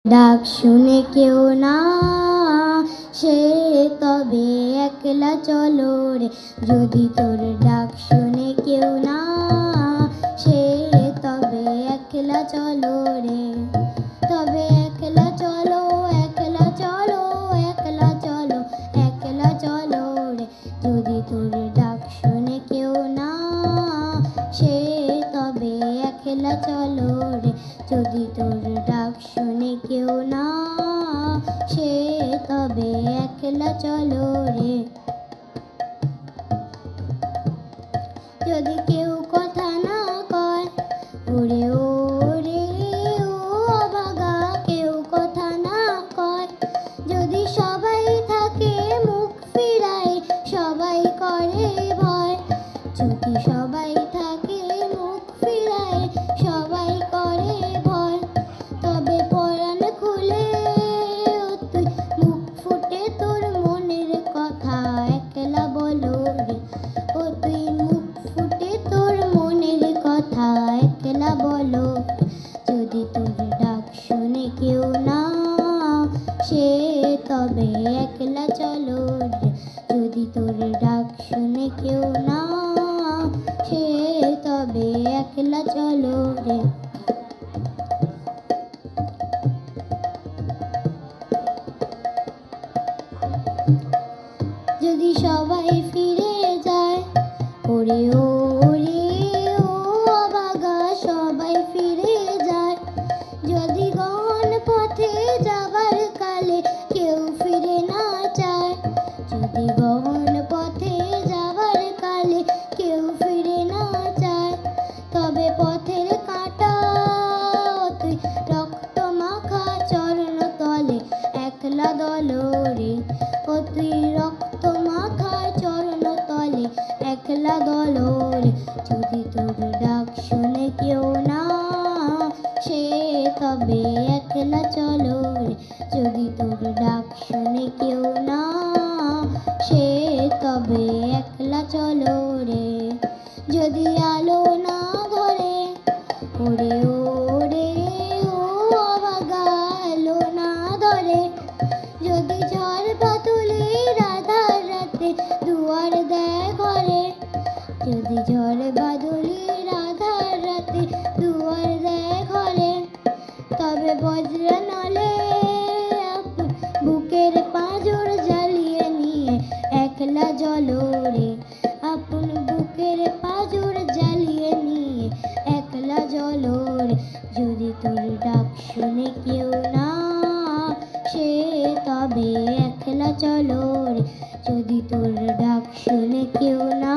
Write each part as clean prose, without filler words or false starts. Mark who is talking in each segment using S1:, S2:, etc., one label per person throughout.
S1: ডাক শুনে কেউ না, সে তবে একলা চলো রে। যদি তোর ডাক শুনে কেউ না, সে তবে একলা চলো রে। তবে একলা চলো, একলা চলো, একলা চলো, একলা চলো রে। যদি তোর ডাক শুনে কেউ না, সে তবে একলা চলো রে। যদি তোর ডাক শুনে কেউ না, সে তবে একলা চলো রে। যদি কেউ কথা না কয়, ওরে ওরে ও অভাগা, কেউ কথা না কয়। যদি সবাই থাকে মুখ ফিরায়, সবাই করে ভয়। যদি সবাই থাকে মুখ ফিরায়, সবাই করে ভয়। তবে পরাণ খুলে তুই মুখ ফুটে তোর মনের কথা একলা বলো রে। ও তুই মুখ ফুটে তোর মনের কথা একলা বলো। যদি তোর ডাক শুনে কেউ না, সে তবে একলা চলো রে। যদি তোর ডাক শুনে কেউ না, সে তবে একলা চলো রে। যদি সবাই ফিরে যায়, ওরে ওরে ও অভাগা, সবাই ফিরে যায়। যদি গহন পথে যাবার কালে কেউ ফিরে না চায়, যদি গহন পথে যাবার কালে কেউ ফিরে না চায়। তবে পথের কাঁটা তুই রক্ত মাখা চরণ তলে একলা দলো রে। ও তুই রক্ত মাখা চরণ তলে একলা দলো রে। যদি তোর ডাক শুনে কেউ না, সে তবে একলা চলো রে। যদি তোর ডাক শুনে কেউ না, সে তবে একলা চলো রে। যদি আলো না ধরে, ওরে ওরে ও অভাগা, আলো না ধরে। যদি ঝড় বাদলের আধার রাতে দুয়ার দেয় ঘরে, যদি ঝড় বাদলের আধার রাতে দুয়ার দেয় ঘরে। তবে বজ্র নলে বুকের পাঁজর জ্বালিয়ে নিয়ে একলা জ্বলো রে। আপন বুকের পাঁজর জ্বালিয়ে নিয়ে একলা জ্বলো রে। যদি তোর ডাক শুনে কেউ না, সে তবে একলা চলো রে। যদি তোর ডাক শুনে কেউ না,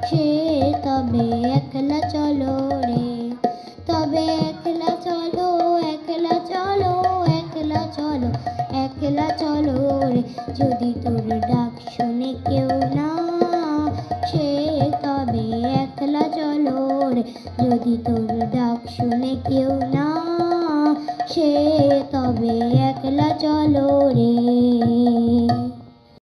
S1: সে তবে একলা চলো রে। তবে একলা চলো, একলা চলো, একলা চলো, একলা চলো রে। যদি তোর ডাক শুনে কেউ না, সে তবে একলা চলো রে। যদি তোর ডাক শুনে কেউ না, সে তবে একলা চলো রে।